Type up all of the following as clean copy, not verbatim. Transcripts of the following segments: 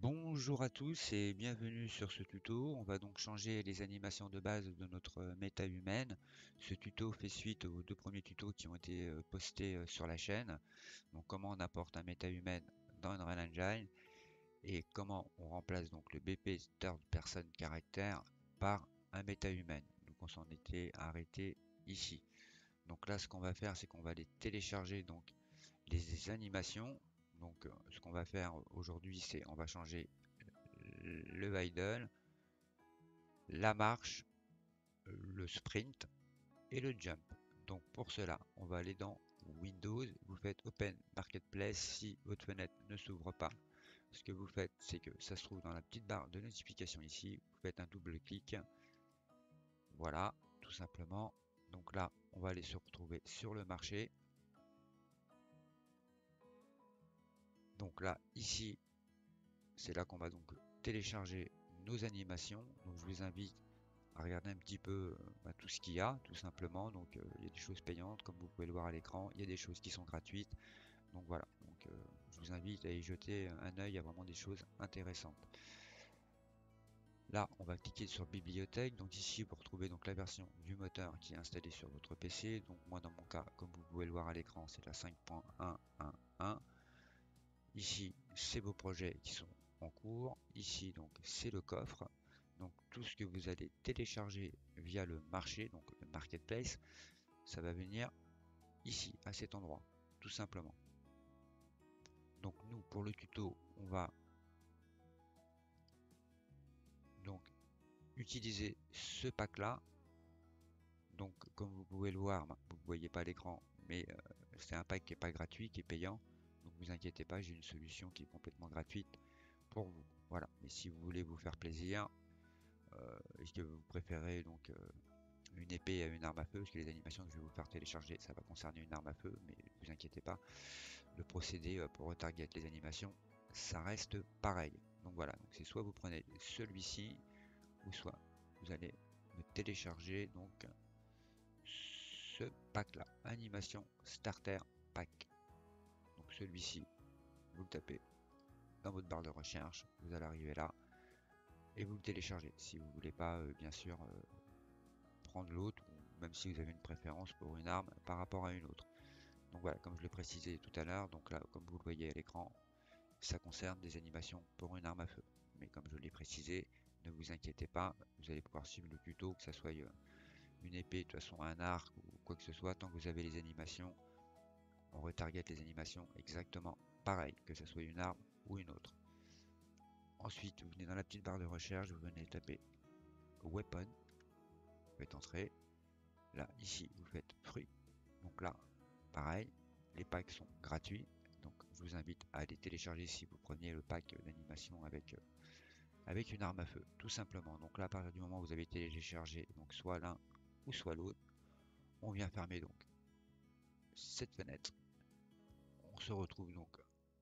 Bonjour à tous et bienvenue sur ce tuto. On va donc changer les animations de base de notre méta humaine. Ce tuto fait suite aux deux premiers tutos qui ont été postés sur la chaîne. Donc comment on apporte un méta humaine dans Unreal Engine et comment on remplace donc le BP third person character par un méta humaine. Donc on s'en était arrêté ici. Donc là ce qu'on va faire c'est qu'on va aller télécharger donc les animations. Donc ce qu'on va faire aujourd'hui c'est on va changer le idle, la marche, le sprint et le jump. Donc pour cela, on va aller dans Windows, vous faites Open Marketplace. Si votre fenêtre ne s'ouvre pas, ce que vous faites, c'est que ça se trouve dans la petite barre de notification ici, vous faites un double clic, voilà, tout simplement. Donc là, on va aller se retrouver sur le marché. Donc là, ici, c'est là qu'on va donc télécharger nos animations. Donc je vous invite à regarder un petit peu tout ce qu'il y a, tout simplement. Donc il y a des choses payantes, comme vous pouvez le voir à l'écran, il y a des choses qui sont gratuites. Donc voilà, donc, je vous invite à y jeter un œil, il y a vraiment des choses intéressantes. Là, on va cliquer sur bibliothèque. Donc ici, vous retrouvez donc la version du moteur qui est installée sur votre PC. Donc moi, dans mon cas, comme vous pouvez le voir à l'écran, c'est la 5.111. Ici, c'est vos projets qui sont en cours. Ici, donc, c'est le coffre. Donc, tout ce que vous allez télécharger via le marché, donc le marketplace, ça va venir ici, à cet endroit, tout simplement. Donc, nous, pour le tuto, on va donc utiliser ce pack-là. Donc, comme vous pouvez le voir, vous ne voyez pas l'écran, mais c'est un pack qui n'est pas gratuit, qui est payant. Donc, vous inquiétez pas, j'ai une solution qui est complètement gratuite pour vous. Voilà, mais si vous voulez vous faire plaisir, est-ce que vous préférez donc une épée à une arme à feu, parce que les animations que je vais vous faire télécharger, ça va concerner une arme à feu, mais ne vous inquiétez pas, le procédé pour retarget les animations, ça reste pareil. Donc voilà, donc c'est soit vous prenez celui-ci, ou soit vous allez me télécharger donc ce pack là, animation starter pack. Donc celui-ci, vous le tapez dans votre barre de recherche, vous allez arriver là et vous le téléchargez. Si vous voulez pas, bien sûr, prendre l'autre, ou même si vous avez une préférence pour une arme par rapport à une autre. Donc voilà, comme je le précisais tout à l'heure, donc là, comme vous le voyez à l'écran, ça concerne des animations pour une arme à feu. Mais comme je l'ai précisé, ne vous inquiétez pas, vous allez pouvoir suivre le tuto, que ça soit une épée, de toute façon un arc ou quoi que ce soit, tant que vous avez les animations, on retarget les animations exactement pareil, que ce soit une arme ou une autre. Ensuite, vous venez dans la petite barre de recherche, vous venez taper Weapon, vous faites entrer. Là, ici, vous faites fruit. Donc là, pareil, les packs sont gratuits. Donc je vous invite à les télécharger si vous preniez le pack d'animation avec une arme à feu, tout simplement. Donc là, à partir du moment où vous avez téléchargé donc soit l'un ou soit l'autre, on vient fermer donc cette fenêtre. On se retrouve donc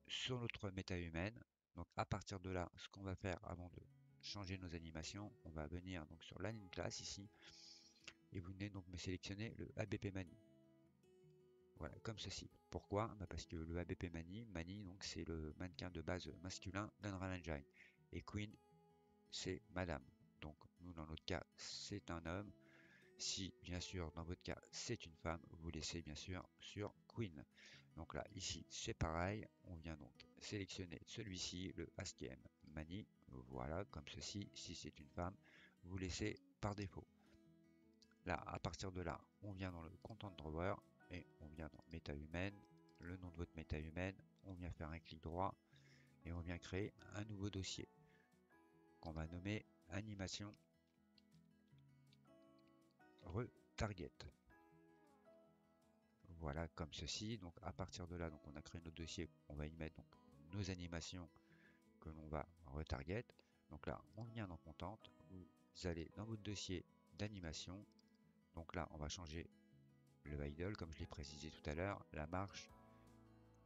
sur notre méta humaine. Donc à partir de là, ce qu'on va faire avant de changer nos animations, on va venir donc sur l'anime class ici et vous venez donc me sélectionner le ABP Mani. Voilà, comme ceci. Pourquoi? Parce que le ABP Mani donc c'est le mannequin de base masculin d'Unreal Engine. Et Queen, c'est madame. Donc nous dans notre cas, c'est un homme. Si bien sûr dans votre cas c'est une femme, vous laissez bien sûr sur Queen. Donc là, ici, c'est pareil. On vient donc sélectionner celui-ci, le ASCII Mani. Voilà, comme ceci. Si c'est une femme, vous laissez par défaut. Là, à partir de là, on vient dans le Content Drawer et on vient dans méta humaine, le nom de votre méta humaine, on vient faire un clic droit et on vient créer un nouveau dossier qu'on va nommer animation retarget. Voilà, comme ceci. Donc à partir de là, donc on a créé notre dossier, on va y mettre donc nos animations que l'on va retarget. Donc là, on vient dans Content, vous allez dans votre dossier d'animation. Donc là, on va changer le idle, comme je l'ai précisé tout à l'heure, la marche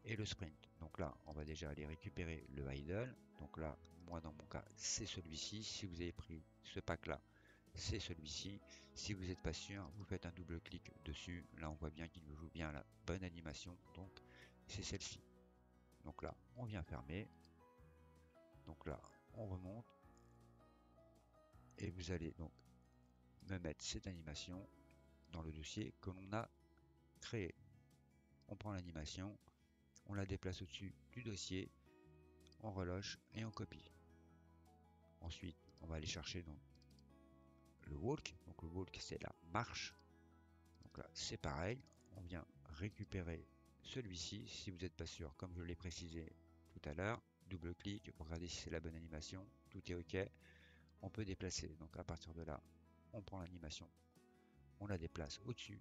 et le sprint. Donc là, on va déjà aller récupérer le idle. Donc là, moi dans mon cas, c'est celui-ci. Si vous avez pris ce pack-là, c'est celui-ci. Si vous n'êtes pas sûr, vous faites un double clic dessus. Là, on voit bien qu'il nous joue bien la bonne animation. Donc, c'est celle-ci. Donc là, on vient fermer. Donc là, on remonte et vous allez donc me mettre cette animation dans le dossier que l'on a créé. On prend l'animation, on la déplace au-dessus du dossier, on reloche et on copie. Ensuite, on va aller chercher donc le walk. Donc le walk, c'est la marche. Donc là, c'est pareil. On vient récupérer celui-ci. Si vous n'êtes pas sûr, comme je l'ai précisé tout à l'heure, double-clic pour regarder si c'est la bonne animation. Tout est OK. On peut déplacer. Donc à partir de là, on prend l'animation, on la déplace au-dessus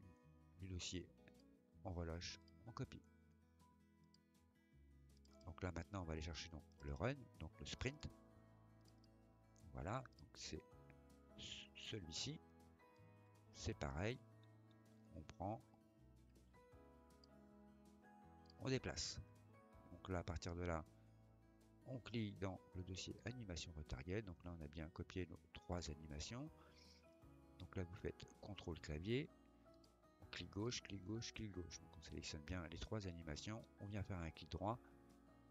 du dossier, on relâche, on copie. Donc là maintenant, on va aller chercher donc le run, donc le sprint. Voilà, donc c'est celui-ci. C'est pareil. On prend, on déplace. Donc là, à partir de là, on clique dans le dossier animation retarget. Donc là, on a bien copié nos 3 animations. Donc là, vous faites CTRL clavier. On clic gauche, clic gauche, clic gauche. Donc on sélectionne bien les 3 animations. On vient faire un clic droit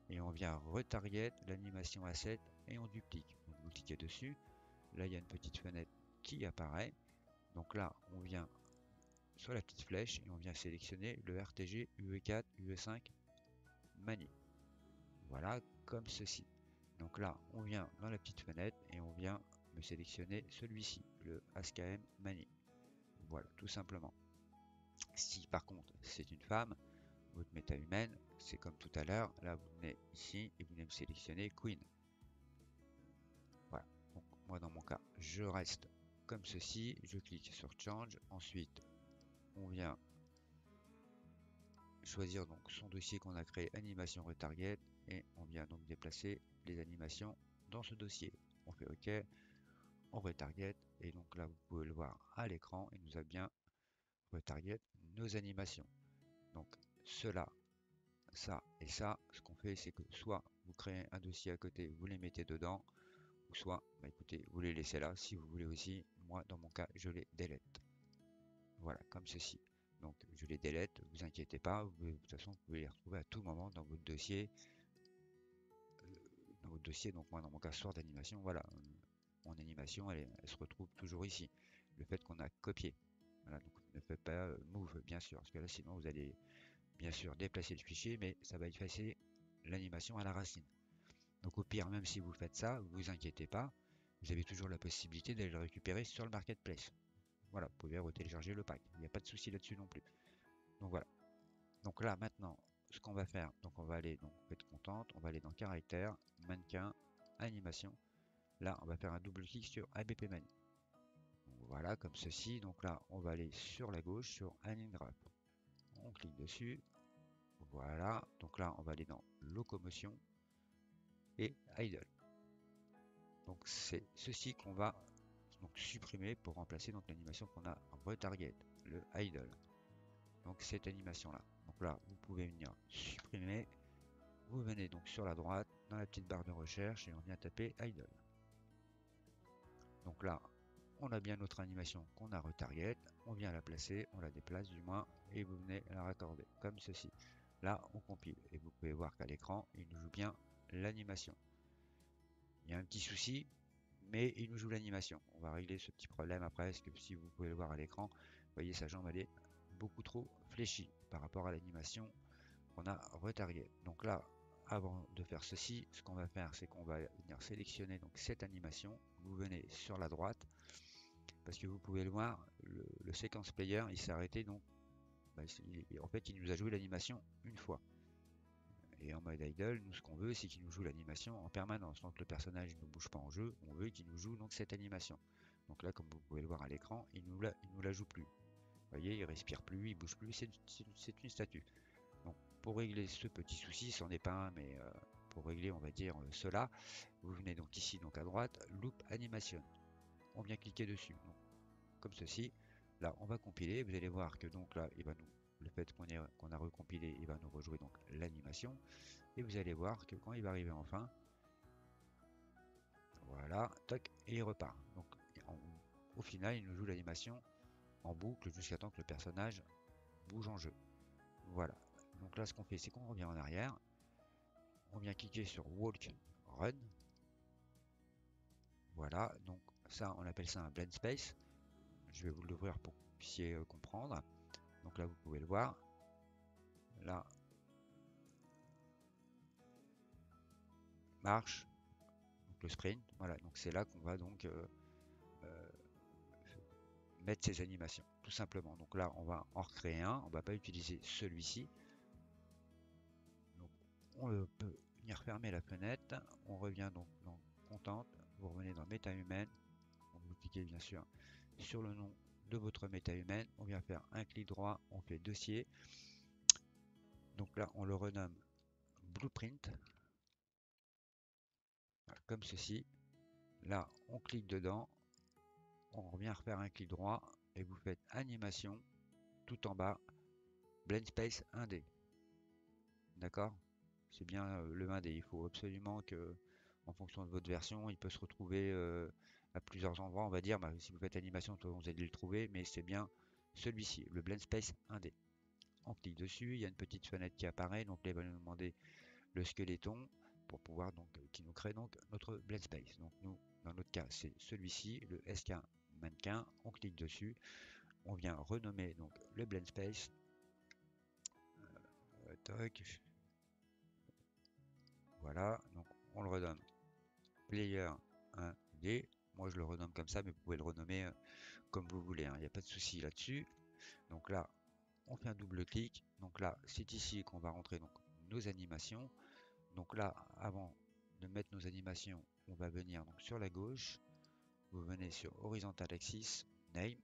et on vient retarget l'animation asset et on duplique. Donc vous cliquez dessus. Là, il y a une petite fenêtre qui apparaît. Donc là, on vient sur la petite flèche et on vient sélectionner le RTG UE4, UE5 Mani. Voilà, comme ceci. Donc là, on vient dans la petite fenêtre et on vient me sélectionner celui-ci, le ASKM Mani. Voilà, tout simplement. Si par contre c'est une femme, votre méta-humaine, c'est comme tout à l'heure. Là, vous venez ici et vous venez me sélectionner Queen. Voilà. Donc moi, dans mon cas, je reste comme ceci. Je clique sur Change. Ensuite, on vient choisir donc son dossier qu'on a créé, animation retarget, et on vient donc déplacer les animations dans ce dossier. On fait OK, on retarget, et donc là vous pouvez le voir à l'écran, il nous a bien retarget nos animations. Donc cela, ça et ça, ce qu'on fait, c'est que soit vous créez un dossier à côté, vous les mettez dedans, ou soit, bah écoutez, vous les laissez là si vous voulez aussi. Moi, dans mon cas, je les delete. Voilà, comme ceci. Donc je les delete, vous inquiétez pas, de toute façon vous pouvez les retrouver à tout moment dans votre dossier. Donc moi dans mon cas sort d'animation, voilà, mon animation elle se retrouve toujours ici. Le fait qu'on a copié. Voilà, donc ne faites pas move bien sûr, parce que là sinon vous allez bien sûr déplacer le fichier, mais ça va effacer l'animation à la racine. Donc au pire, même si vous faites ça, vous inquiétez pas, vous avez toujours la possibilité d'aller le récupérer sur le marketplace. Voilà, vous pouvez retélécharger le pack, il n'y a pas de souci là-dessus non plus. Donc voilà. Donc là maintenant, ce qu'on va faire, donc on va aller, donc faites contente, on va aller dans caractère, mannequin, animation. Là, on va faire un double clic sur ABP Mani. Voilà, comme ceci. Donc là, on va aller sur la gauche, sur Align Graph. On clique dessus. Voilà. Donc là, on va aller dans locomotion et idle. Donc c'est ceci qu'on va donc supprimer pour remplacer donc l'animation qu'on a retarget, le idle. Donc cette animation là. Donc là, vous pouvez venir supprimer. Vous venez donc sur la droite, dans la petite barre de recherche et on vient taper idle. Donc là, on a bien notre animation qu'on a retarget, on vient la placer, on la déplace du moins et vous venez la raccorder comme ceci. Là, on compile et vous pouvez voir qu'à l'écran, il nous joue bien l'animation. Il y a un petit souci, mais il nous joue l'animation. On va régler ce petit problème après, parce que si vous pouvez le voir à l'écran, vous voyez sa jambe elle est beaucoup trop fléchie par rapport à l'animation qu'on a retarget. Donc là, avant de faire ceci, ce qu'on va faire, c'est qu'on va venir sélectionner donc cette animation. Vous venez sur la droite, parce que vous pouvez le voir, le séquence player, il s'est arrêté donc, bah, en fait, il nous a joué l'animation une fois. Et en mode idle, nous ce qu'on veut, c'est qu'il nous joue l'animation en permanence. Donc le personnage ne bouge pas en jeu, on veut qu'il nous joue donc cette animation. Donc là, comme vous pouvez le voir à l'écran, il nous la joue plus. Vous voyez, il respire plus, il bouge plus, c'est une statue. Donc pour régler ce petit souci, ce n'en est pas un, mais pour régler, on va dire cela, vous venez donc ici, donc à droite, Loop Animation. On vient cliquer dessus, donc, comme ceci. Là, on va compiler. Vous allez voir que donc là, il va nous, le fait qu'on a recompilé, il va nous rejouer donc l'animation. Et vous allez voir que quand il va arriver en fin, voilà, toc, et il repart. Donc au final, il nous joue l'animation en boucle jusqu'à temps que le personnage bouge en jeu. Voilà. Donc là, ce qu'on fait, c'est qu'on revient en arrière. On vient cliquer sur Walk Run. Voilà, donc ça, on appelle ça un blend space. Je vais vous l'ouvrir pour que vous puissiez comprendre. Donc là, vous pouvez le voir. Là, marche, donc le sprint. Voilà, donc c'est là qu'on va donc euh, mettre ces animations, tout simplement. Donc là, on va en recréer un. On va pas utiliser celui-ci. Donc, on peut venir fermer la fenêtre. On revient donc dans Content. Vous revenez dans Méta humaine. Vous cliquez bien sûr sur le nom de votre méta humaine. On vient faire un clic droit. On fait dossier. Donc là, on le renomme Blueprint. Voilà, comme ceci. Là, on clique dedans. On revient refaire un clic droit. Et vous faites animation tout en bas. Blend Space 1D. D'accord? C'est bien le 1D. Il faut absolument que, en fonction de votre version, il peut se retrouver à plusieurs endroits. On va dire, bah, si vous faites animation, vous allez le trouver, mais c'est bien celui-ci, le Blend Space 1D. On clique dessus, il y a une petite fenêtre qui apparaît, donc là, il va nous demander le squeletton pour pouvoir donc qui nous crée donc notre Blend Space. Donc nous, dans notre cas, c'est celui-ci, le SK mannequin. On clique dessus, on vient renommer donc le Blend Space. Toc, voilà, donc on le redonne Player 1D. Moi, je le renomme comme ça, mais vous pouvez le renommer comme vous voulez, hein, il n'y a pas de souci là-dessus. Donc là, on fait un double clic. Donc là, c'est ici qu'on va rentrer donc nos animations. Donc là, avant de mettre nos animations, on va venir donc sur la gauche. Vous venez sur Horizontal Axis, Name.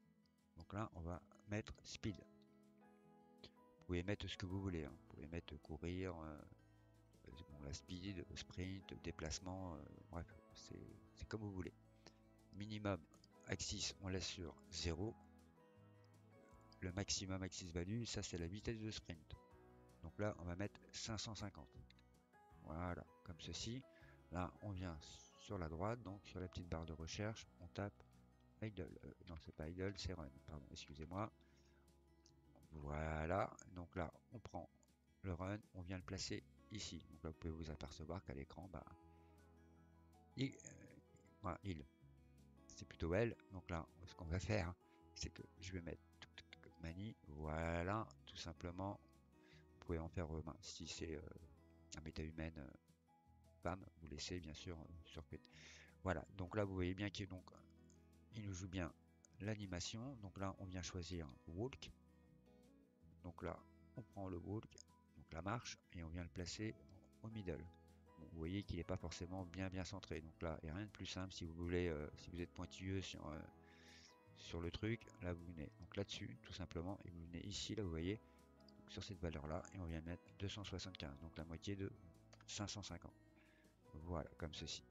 Donc là, on va mettre Speed. Vous pouvez mettre ce que vous voulez, hein. Vous pouvez mettre courir, bon, la speed, sprint, déplacement, bref, c'est comme vous voulez. Minimum axis, on laisse sur 0. Le maximum axis value, ça c'est la vitesse de sprint. Donc là, on va mettre 550. Voilà, comme ceci. Là, on vient sur la droite, donc sur la petite barre de recherche, on tape idle. Non, c'est pas idle, c'est run. Pardon, excusez-moi. Voilà, donc là, on prend le run, on vient le placer ici. Donc là, vous pouvez vous apercevoir qu'à l'écran, bah, voilà, c'est plutôt elle. Donc là, ce qu'on va faire, c'est que je vais mettre manie. Voilà, tout simplement. Vous pouvez en faire, si c'est un méta humaine, femme, vous laissez bien sûr sur quête. Voilà, donc là, vous voyez bien qu'il donc il nous joue bien l'animation. Donc là, on vient choisir walk. Donc là, on prend le walk, donc la marche, et on vient le placer au middle. Bon, vous voyez qu'il n'est pas forcément bien centré. Donc là, il n'y a rien de plus simple si vous voulez, si vous êtes pointilleux sur le truc. Là, vous venez donc là-dessus, tout simplement, et vous venez ici, là, vous voyez, donc sur cette valeur-là, et on vient mettre 275, donc la moitié de 550. Voilà, comme ceci.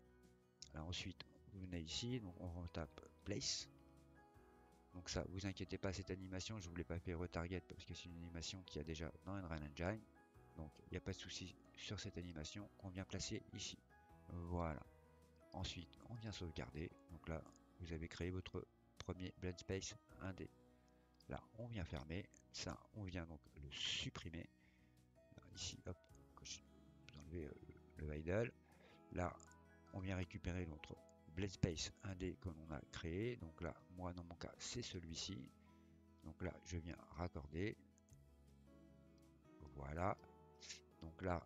Là, ensuite, vous venez ici, donc on retape place. Donc ça, vous inquiétez pas, cette animation, je ne vous l'ai pas fait retarget parce que c'est une animation qui a déjà dans Unreal Engine. Donc il n'y a pas de souci sur cette animation qu'on vient placer ici. Voilà. Ensuite, on vient sauvegarder. Donc là, vous avez créé votre premier Blend Space 1D. Là, on vient fermer. Ça, on vient donc le supprimer. Là, ici, hop, vous enlevez le idle. Là, on vient récupérer notre Blend Space 1D que l'on a créé. Donc là, moi, dans mon cas, c'est celui-ci. Donc là, je viens raccorder. Voilà. Donc là,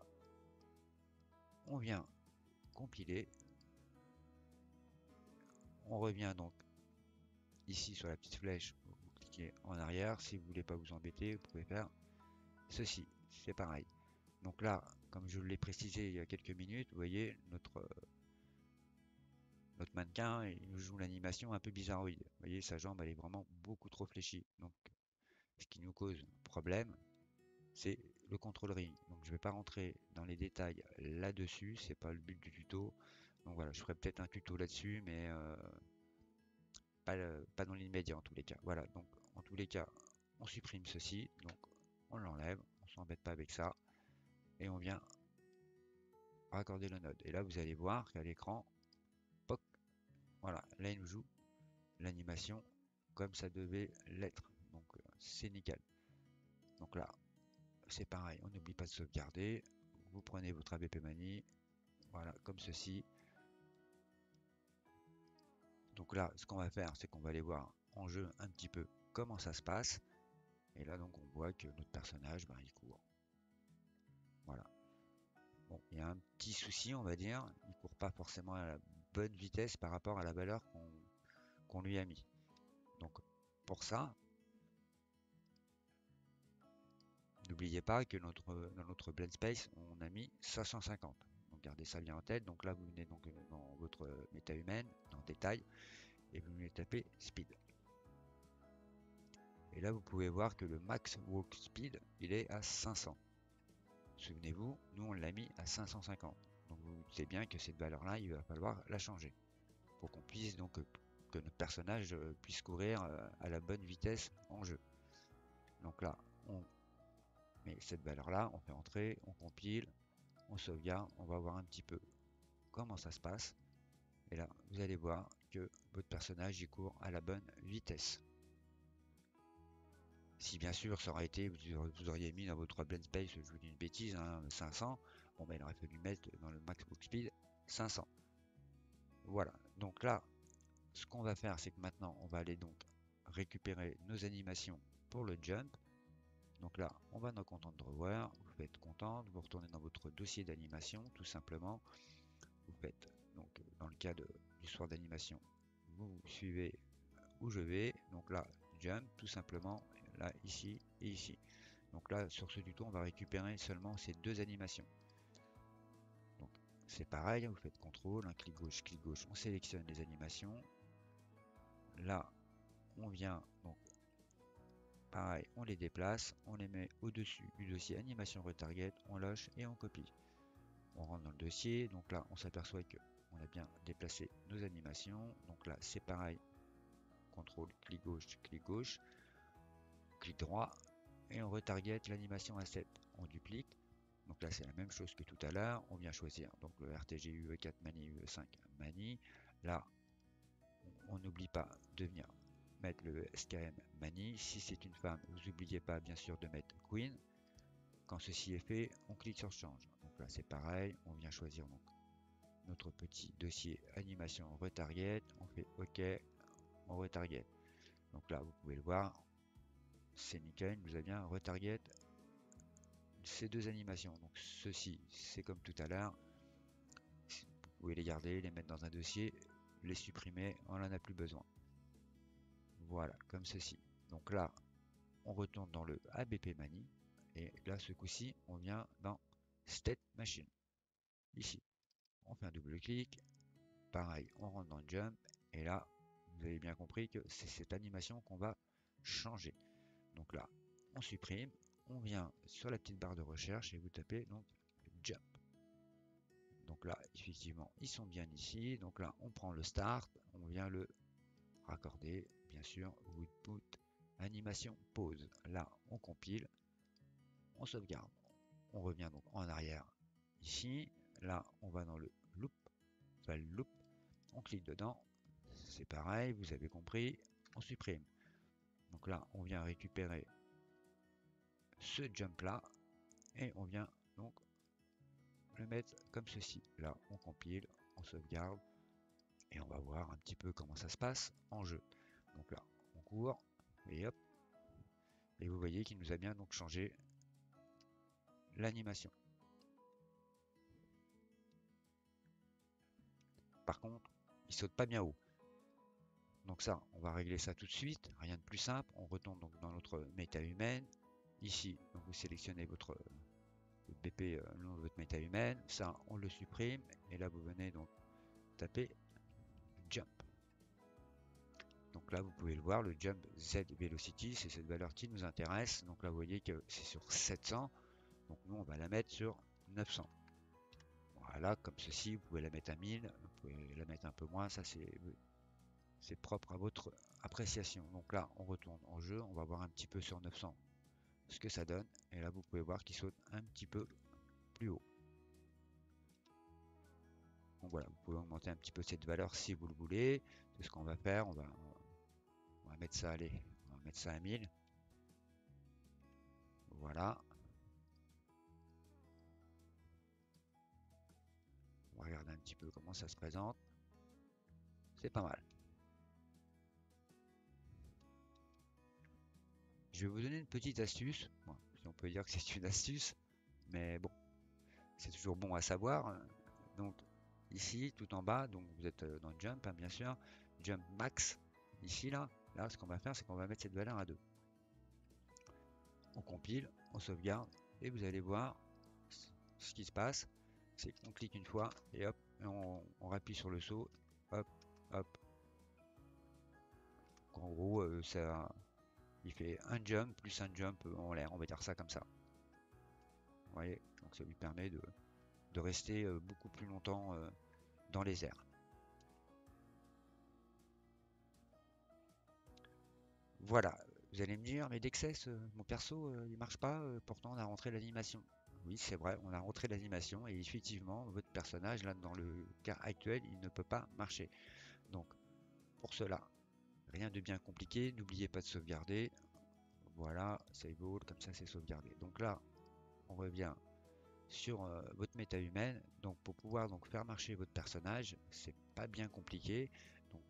on vient compiler. On revient donc ici sur la petite flèche. Vous cliquez en arrière. Si vous voulez pas vous embêter, vous pouvez faire ceci. C'est pareil. Donc là, comme je l'ai précisé il y a quelques minutes, vous voyez, notre mannequin, il nous joue l'animation un peu bizarroïde. Vous voyez, sa jambe, elle est vraiment beaucoup trop fléchie. Donc, ce qui nous cause problème, c'est le contrôle ring. Donc je ne vais pas rentrer dans les détails là-dessus, c'est pas le but du tuto. Donc voilà, je ferai peut-être un tuto là-dessus, mais pas dans l'immédiat en tous les cas. Voilà, donc en tous les cas, on supprime ceci, donc on l'enlève, on s'embête pas avec ça, et on vient raccorder le node. Et là, vous allez voir qu'à l'écran, poc, voilà, là il nous joue l'animation comme ça devait l'être. Donc c'est nickel. Donc là, c'est pareil, on n'oublie pas de sauvegarder. Vous prenez votre ABP Mani, voilà, comme ceci. Donc là, ce qu'on va faire, c'est qu'on va aller voir en jeu un petit peu comment ça se passe. Et là, donc, on voit que notre personnage, ben, il court. Voilà. Bon, il y a un petit souci, on va dire. Il court pas forcément à la bonne vitesse par rapport à la valeur qu'on lui a mis. Donc, pour ça, n'oubliez pas que dans notre blend space, on a mis 550. Donc, gardez ça bien en tête. Donc là, vous venez donc dans votre méta humaine, dans détail, et vous venez taper speed. Et là, vous pouvez voir que le max walk speed, il est à 500. Souvenez-vous, nous on l'a mis à 550. Donc vous savez bien que cette valeur-là, il va falloir la changer pour qu'on puisse donc que notre personnage puisse courir à la bonne vitesse en jeu. Donc là, on met cette valeur-là, on fait entrer, on compile, on sauvegarde, on va voir un petit peu comment ça se passe. Et là, vous allez voir que votre personnage il court à la bonne vitesse. Si bien sûr ça aurait été, vous auriez mis dans votre blend space, je vous dis une bêtise, hein, 500, bon ben il aurait fallu mettre dans le max book speed 500. Voilà, donc là, ce qu'on va faire, c'est que maintenant, on va aller donc récupérer nos animations pour le jump. Donc là, on va dans Content Drawer, vous faites Content, vous retournez dans votre dossier d'animation, tout simplement. Vous faites, donc dans le cas du soir d'animation, vous suivez où je vais. Donc là, jump, tout simplement, là, ici et ici. Donc là, sur ce tuto, on va récupérer seulement ces deux animations. Donc c'est pareil, vous faites CTRL, un clic gauche, on sélectionne les animations. Là, on vient, donc pareil, on les déplace, on les met au-dessus du dossier animation retarget, on loche et on copie. On rentre dans le dossier, donc là, on s'aperçoit que on a bien déplacé nos animations. Donc là, c'est pareil, CTRL, clic gauche, clic droit, et on retarget l'animation asset. On duplique. Donc là, c'est la même chose que tout à l'heure. On vient choisir donc le RTG UE4 Mani, UE5 Mani. Là, on n'oublie pas de venir mettre le SKM Mani. Si c'est une femme, vous n'oubliez pas bien sûr de mettre Queen. Quand ceci est fait, on clique sur Change. Donc là, c'est pareil. On vient choisir donc notre petit dossier animation retarget. On fait OK, on retarget. Donc là, vous pouvez le voir. C'est nickel. Nous a bien retarget ces deux animations. Donc ceci, c'est comme tout à l'heure. Vous pouvez les garder, les mettre dans un dossier, les supprimer, on n'en a plus besoin. Voilà, comme ceci. Donc là, on retourne dans le ABP Mani. Et là, ce coup-ci, on vient dans State Machine. Ici, on fait un double clic. Pareil, on rentre dans le Jump. Et là, vous avez bien compris que c'est cette animation qu'on va changer. Donc là, on supprime. On vient sur la petite barre de recherche et vous tapez donc Jump. Donc là, effectivement, ils sont bien ici. Donc là, on prend le Start. On vient le raccorder. Bien sûr, Output, animation, pause. Là, on compile. On sauvegarde. On revient donc en arrière ici. Là, on va dans le loop. Loop. On clique dedans. C'est pareil, vous avez compris. On supprime. Donc là, on vient récupérer ce jump là. Et on vient donc le mettre comme ceci. Là, on compile. On sauvegarde. Et on va voir un petit peu comment ça se passe en jeu. Donc là, on court. Et hop. Et vous voyez qu'il nous a bien donc changé l'animation. Par contre, il saute pas bien haut. Donc ça, on va régler ça tout de suite. Rien de plus simple. On retourne donc dans notre méta humaine. Ici, donc vous sélectionnez votre BP, le nom de votre méta humaine. Ça, on le supprime. Et là, vous venez donc taper jump. Donc là, vous pouvez le voir, le jump Z velocity, c'est cette valeur qui nous intéresse. Donc là, vous voyez que c'est sur 700. Donc nous, on va la mettre sur 900. Voilà, comme ceci, vous pouvez la mettre à 1000, vous pouvez la mettre un peu moins, ça c'est propre à votre appréciation. Donc là, on retourne en jeu, on va voir un petit peu sur 900 ce que ça donne. Et là, vous pouvez voir qu'il saute un petit peu plus haut. Donc voilà, vous pouvez augmenter un petit peu cette valeur si vous le voulez. C'est ce qu'on va faire, on va mettre ça, allez, on va mettre ça à 1000. Voilà. On va regarder un petit peu comment ça se présente. C'est pas mal. Je vais vous donner une petite astuce. Bon, si on peut dire que c'est une astuce, mais bon, c'est toujours bon à savoir. Donc ici, tout en bas, donc vous êtes dans Jump, hein, bien sûr. Jump Max. Ici, là, ce qu'on va faire, c'est qu'on va mettre cette valeur à 2. On compile, on sauvegarde, et vous allez voir ce qui se passe. C'est qu'on clique une fois, et hop, et on rappuie sur le saut. Hop, hop. Donc, en gros, ça, il fait un jump plus un jump en l'air, on va dire ça comme ça. Vous voyez, donc ça lui permet de rester beaucoup plus longtemps dans les airs. Voilà, vous allez me dire, mais Dexès, mon perso, il marche pas, pourtant on a rentré l'animation. Oui, c'est vrai, on a rentré l'animation et effectivement, votre personnage, là, dans le cas actuel, il ne peut pas marcher. Donc, pour cela, rien de bien compliqué, n'oubliez pas de sauvegarder. Voilà, save all, comme ça c'est sauvegardé. Donc là, on revient sur votre méta humaine. Donc pour pouvoir donc faire marcher votre personnage, c'est pas bien compliqué. Donc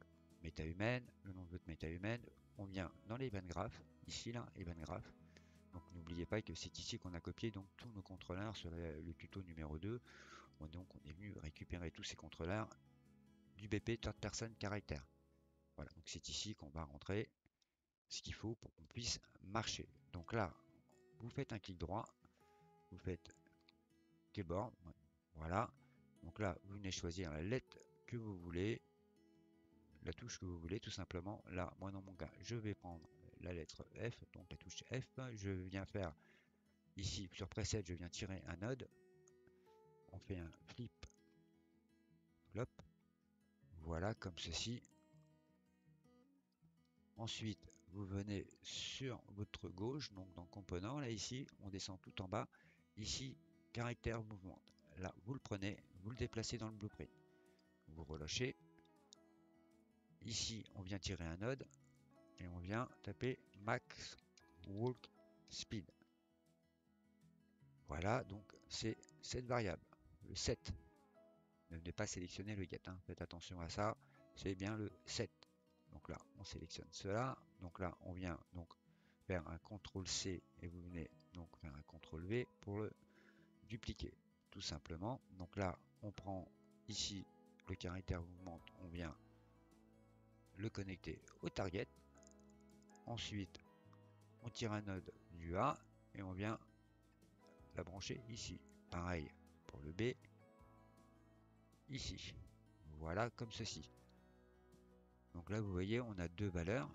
méta humaine, le nom de votre méta humaine, on vient dans les event graph, ici là, event graph. Donc n'oubliez pas que c'est ici qu'on a copié donc tous nos contrôleurs sur le tuto numéro 2. Donc on est venu récupérer tous ces contrôleurs du BP third person caractère. Voilà, donc c'est ici qu'on va rentrer ce qu'il faut pour qu'on puisse marcher. Donc là, vous faites un clic droit, vous faites keyboard, voilà. Donc là, vous venez choisir la lettre que vous voulez, la touche que vous voulez, tout simplement. Là, moi dans mon cas, je vais prendre la lettre F, donc la touche F. Je viens faire ici sur preset, je viens tirer un node. On fait un flip, flop, voilà comme ceci. Ensuite, vous venez sur votre gauche, donc dans composant, là ici, on descend tout en bas. Ici, caractère mouvement. Là, vous le prenez, vous le déplacez dans le blueprint. Vous relâchez. Ici, on vient tirer un node et on vient taper max walk speed. Voilà, donc c'est cette variable, le 7. Ne venez pas sélectionner le get, hein. Faites attention à ça, c'est bien le 7. Donc là, on sélectionne cela. Donc là, on vient donc faire un CTRL C et vous venez donc faire un CTRL V pour le dupliquer, tout simplement. Donc là, on prend ici le caractère mouvement, on vient le connecter au target. Ensuite, on tire un node du A et on vient la brancher ici. Pareil pour le B, ici. Voilà, comme ceci. Donc là, vous voyez, on a deux valeurs.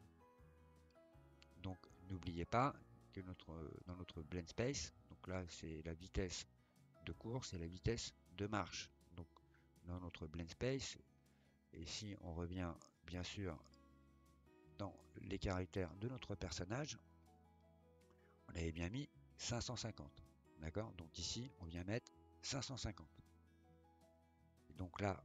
Donc, n'oubliez pas que dans notre blend space, donc là, c'est la vitesse de course et la vitesse de marche. Donc, dans notre blend space, et si on revient bien sûr dans les caractères de notre personnage, on avait bien mis 550. D'accord? Donc ici, on vient mettre 550. Et donc là,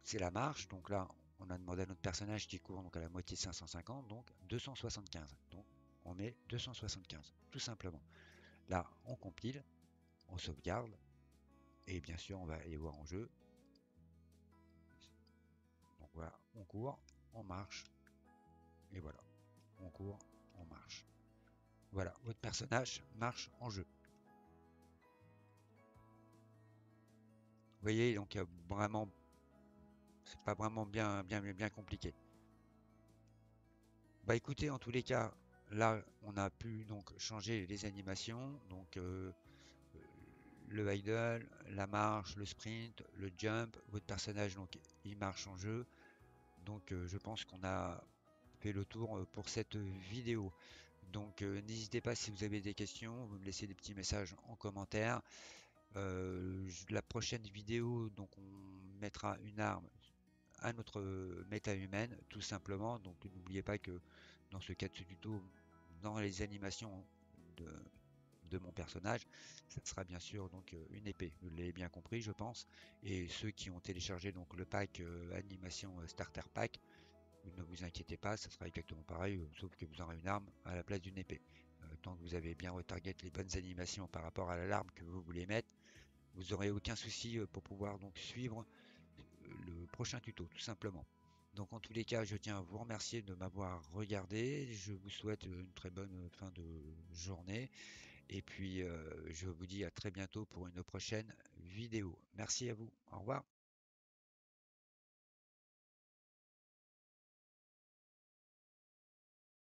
c'est la marche. Donc là, on a demandé à notre personnage qui court donc à la moitié de 550, donc 275. Donc on met 275, tout simplement. Là, on compile, on sauvegarde, et bien sûr, on va aller voir en jeu. Donc voilà, on court, on marche, et voilà, on court, on marche. Voilà, votre personnage marche en jeu. Vous voyez, donc il y a vraiment, c'est pas vraiment bien compliqué. Bah écoutez, en tous les cas, là, on a pu donc changer les animations, donc le idle, la marche, le sprint, le jump. Votre personnage donc il marche en jeu. Donc je pense qu'on a fait le tour pour cette vidéo. Donc n'hésitez pas si vous avez des questions, vous me laissez des petits messages en commentaire. La prochaine vidéo, donc on mettra une arme à notre méta humaine, tout simplement. Donc n'oubliez pas que dans ce cas de ce tuto, dans les animations de, de mon personnage, ça sera bien sûr donc une épée. Vous l'avez bien compris, je pense. Et ceux qui ont téléchargé donc le pack animation starter pack, ne vous inquiétez pas, ça sera exactement pareil, sauf que vous aurez une arme à la place d'une épée. Tant que vous avez bien retarget les bonnes animations par rapport à l'arme que vous voulez mettre, vous n'aurez aucun souci pour pouvoir donc suivre le prochain tuto, tout simplement. Donc en tous les cas, je tiens à vous remercier de m'avoir regardé. Je vous souhaite une très bonne fin de journée. Et puis je vous dis à très bientôt pour une prochaine vidéo. Merci à vous. Au revoir.